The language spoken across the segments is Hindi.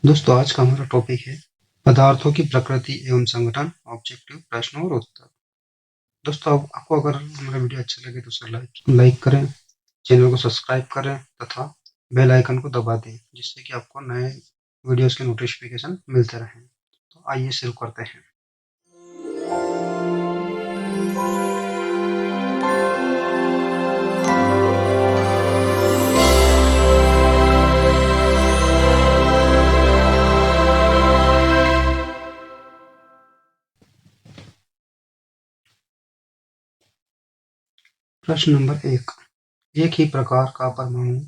दोस्तों, आज का हमारा टॉपिक है पदार्थों की प्रकृति एवं संगठन, ऑब्जेक्टिव प्रश्न और उत्तर। दोस्तों, आपको अगर हमारा वीडियो अच्छा लगे तो उसे लाइक करें, चैनल को सब्सक्राइब करें तथा बेल आइकन को दबा दें, जिससे कि आपको नए वीडियोस के नोटिफिकेशन मिलते रहें। तो आइए शुरू करते हैं। प्रश्न नंबर 1। एक ही प्रकार का परमाणु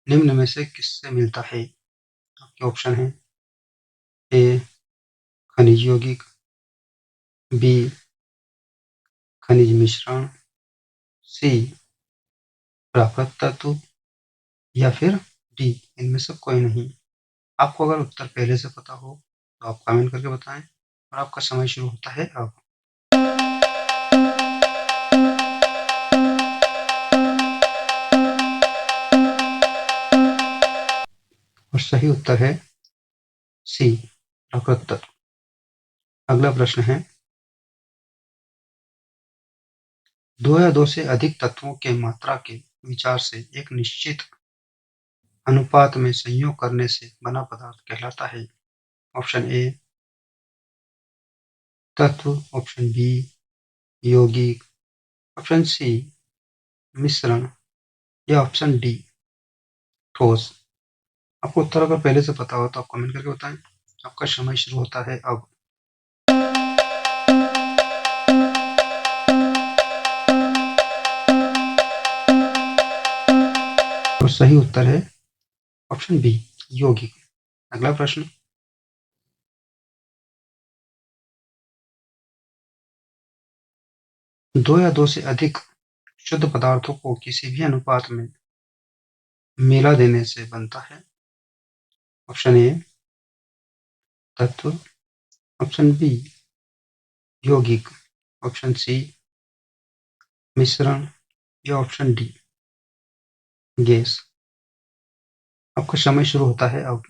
निम्न में से किससे मिलता है? आपके ऑप्शन है ए खनिज यौगिक, बी खनिज मिश्रण, सी प्राकृत तत्व या फिर डी इनमें से कोई नहीं। आपको अगर उत्तर पहले से पता हो तो आप कमेंट करके बताएं और आपका समय शुरू होता है अब। और सही उत्तर है सी प्राकृत तत्व। अगला प्रश्न है, दो या दो से अधिक तत्वों के मात्रा के विचार से एक निश्चित अनुपात में संयोग करने से बना पदार्थ कहलाता है। ऑप्शन ए तत्व, ऑप्शन बी यौगिक, ऑप्शन सी मिश्रण या ऑप्शन डी ठोस। आपको उत्तर अगर पहले से पता हो तो आप कमेंट करके बताएं। आपका समय शुरू होता है अब। और सही उत्तर है ऑप्शन बी यौगिक। अगला प्रश्न, दो या दो से अधिक शुद्ध पदार्थों को किसी भी अनुपात में मिला देने से बनता है। ऑप्शन ए तत्व, ऑप्शन बी यौगिक, ऑप्शन सी मिश्रण या ऑप्शन डी गैस। आपका समय शुरू होता है अब।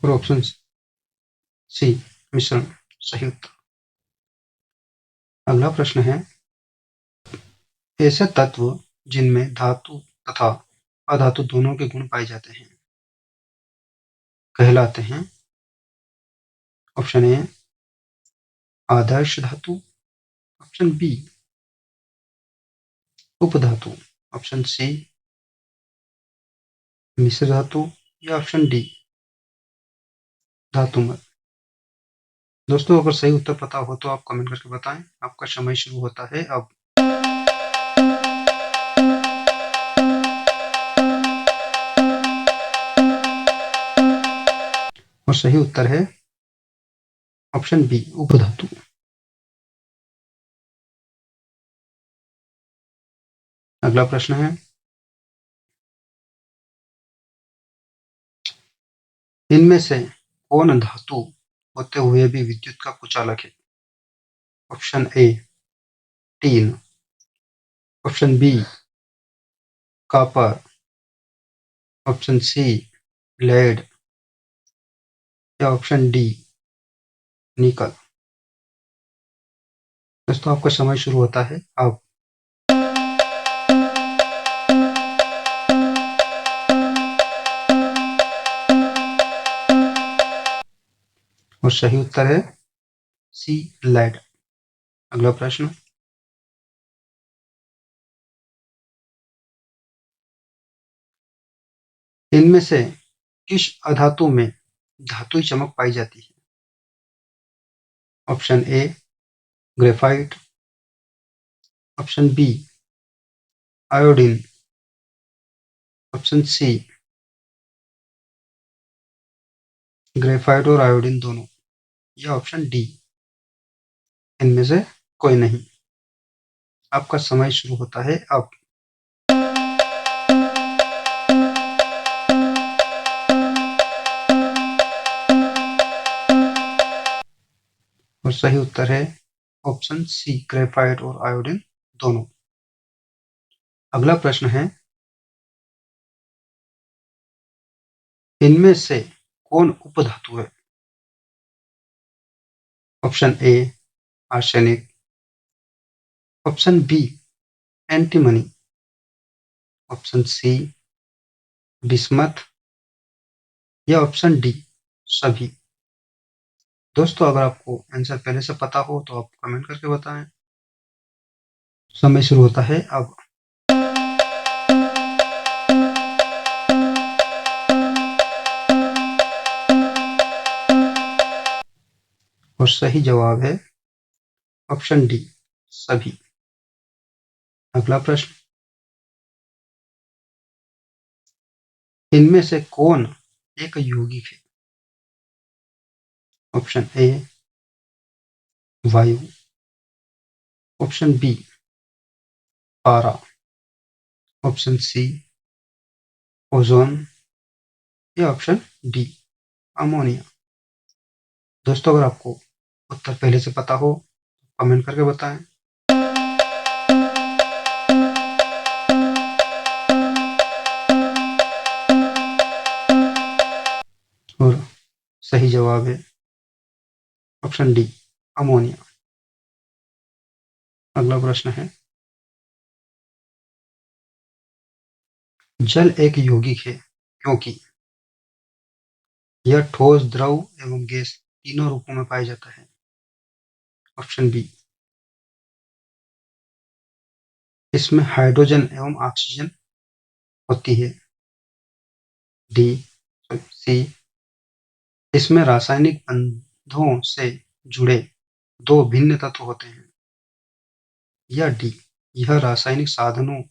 और ऑप्शन सी मिश्रण सही उत्तर। अगला प्रश्न है, ऐसे तत्व जिनमें धातु तथा अधातु दोनों के गुण पाए जाते हैं कहलाते हैं। ऑप्शन ए आदर्श धातु, ऑप्शन बी उपधातु, ऑप्शन सी मिश्र धातु या ऑप्शन डी धातुमय। दोस्तों, अगर सही उत्तर पता हो तो आप कमेंट करके बताएं। आपका समय शुरू होता है अब। और सही उत्तर है ऑप्शन बी उपधातु। अगला प्रश्न है, इनमें से कौन धातु होते हुए भी विद्युत का कुचालक है? Option A tin, option B copper, option C lead या ऑप्शन डी निकल। दोस्तों, आपका समय शुरू होता है अब। और सही उत्तर है सी लेड। अगला प्रश्न, इनमें से किस अधातु में धातुई चमक पाई जाती है? Option A graphite, option B iodine, option C graphite और आयोडीन दोनों या ऑप्शन डी इनमें से कोई नहीं। आपका समय शुरू होता है अब। और सही उत्तर है ऑप्शन सी ग्रेफाइट और आयोडीन दोनों। अगला प्रश्न है, इनमें से कौन उपधातु है? Option A arsenic, option B antimony, option C bismuth या ऑप्शन डी सभी। दोस्तों अगर आपको आंसर पहले से पता हो तो आप कमेंट करके बताएं। समय शुरू होता है अब। और सही जवाब है ऑप्शन डी सभी। अगला प्रश्न, इनमें से कौन एक यौगिक है? ऑप्शन ए वायु, ऑप्शन बी पारा, ऑप्शन सी ओजोन या ऑप्शन डी अमोनिया। दोस्तों अगर आपको उत्तर पहले से पता हो कमेंट करके बताएं। और सही जवाब है ऑप्शन डी अमोनिया। अगला प्रश्न है, जल एक यौगिक है क्योंकि यह ठोस, द्रव एवं गैस तीनों रूपों में पाया जाता है। ऑप्शन बी, इसमें हाइड्रोजन एवं ऑक्सीजन होती है। डी सी, इसमें रासायनिक बंधों से जुड़े दो भिन्न तत्व होते हैं। या डी, यह रासायनिक साधनों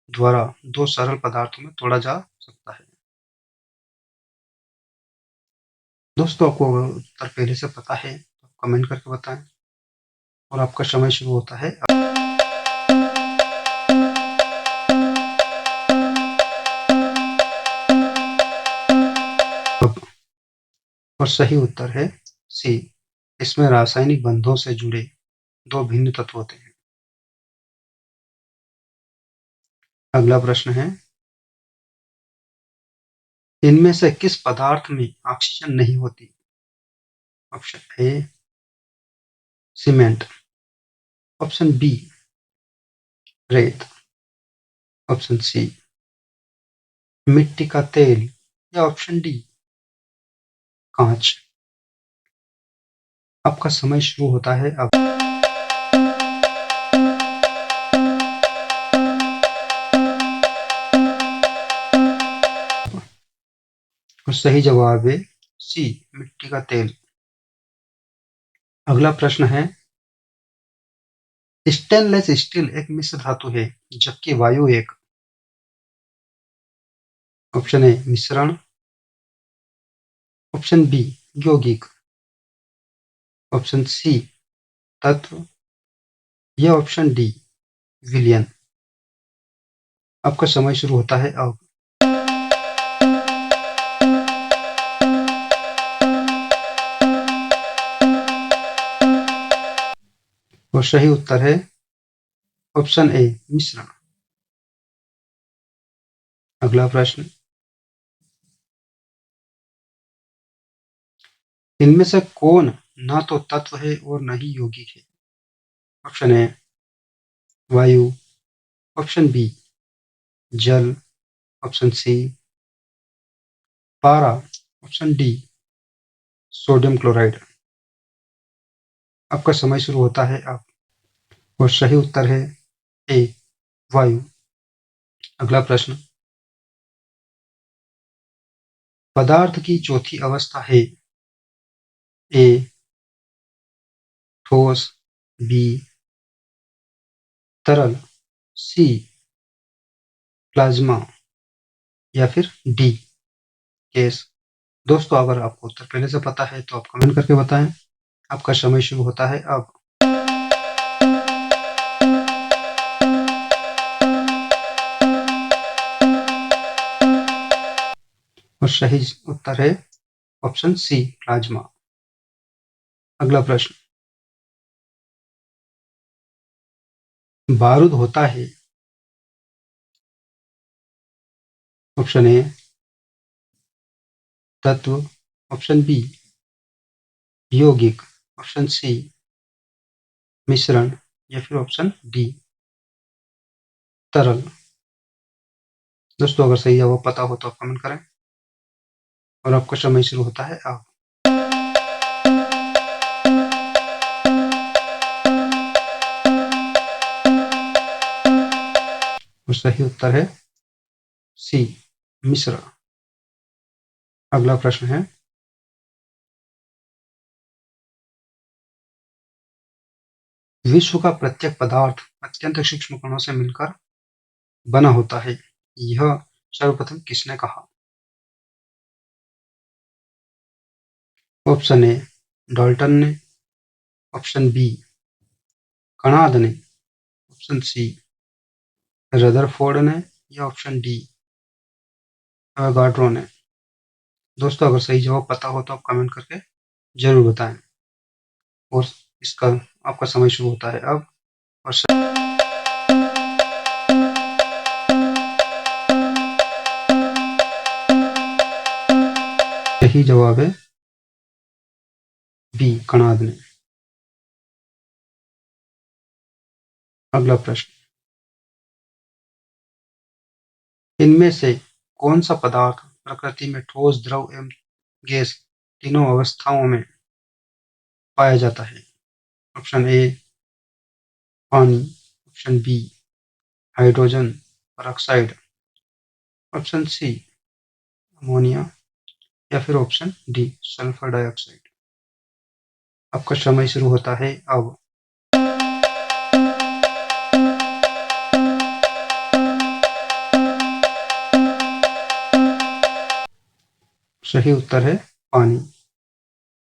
द्वारा दो सरल पदार्थों में तोड़ा जा सकता है। दोस्तों आपको अगर उत्तर पहले से पता है तो कमेंट करके बताएं। और आपका समय शुरू होता है अब। और सही उत्तर है सी, इसमें रासायनिक बंधों से जुड़े दो भिन्न तत्व होते हैं। अगला प्रश्न है, इनमें से किस पदार्थ में ऑक्सीजन नहीं होती? Option A cement, option B रेत, ऑप्शन सी मिट्टी का तेल या ऑप्शन डी कांच। आपका समय शुरू होता है अब। और सही जवाब है सी मिट्टी का तेल। अगला प्रश्न है, स्टेनलेस स्टील एक मिश्र धातु है जबकि वायु एक। ऑप्शन ए मिश्रण, ऑप्शन बी यौगिक, ऑप्शन सी तत्व या ऑप्शन डी विलयन। आपका समय शुरू होता है अब। और सही उत्तर है ऑप्शन ए मिश्रण। अगला प्रश्न, इनमें से कौन ना तो तत्व है और न ही यौगिक है? ऑप्शन ए वायु, ऑप्शन बी जल, ऑप्शन सी पारा, ऑप्शन डी सोडियम क्लोराइड। आपका समय शुरू होता है अब। और सही उत्तर है ए वायु। अगला प्रश्न, पदार्थ की चौथी अवस्था है ए ठोस, बी तरल, सी प्लाज्मा या फिर डी गैस। दोस्तों अगर आपको उत्तर पहले से पता है तो आप कमेंट करके बताएं। आपका समय शुरू होता है अब। और सही उत्तर है ऑप्शन सी प्लाज्मा। अगला प्रश्न, बारूद होता है। ऑप्शन ए तत्व, ऑप्शन बी यौगिक, ऑप्शन सी मिश्रण, या फिर ऑप्शन डी तरल। दोस्तों अगर सही जवाब पता हो तो आप कमेंट करें और आपका समय शुरू होता है अब। और सही उत्तर है सी मिश्रण। अगला प्रश्न है, विश्व का प्रत्येक पदार्थ अत्यंत सूक्ष्म कणों से मिलकर बना होता है, यह सर्वप्रथम किसने कहा? ऑप्शन ए डाल्टन ने, ऑप्शन बी कणाद ने, ऑप्शन सी रदरफोर्ड ने, या ऑप्शन डी एवोगाड्रो ने। दोस्तों अगर सही जवाब पता हो तो आप कमेंट करके जरूर बताएं और इसका आपका समय शुरू होता है अब। और सही जवाब है बी कणाद ने। अगला प्रश्न, इनमें से कौन सा पदार्थ प्रकृति में ठोस, द्रव एवं गैस तीनों अवस्थाओं में पाया जाता है? ऑप्शन ए पानी, option B hydrogen peroxide, option C ammonia, या फिर ऑप्शन डी सल्फर डाइऑक्साइड। आपका समय शुरू होता है अब। सही उत्तर है पानी।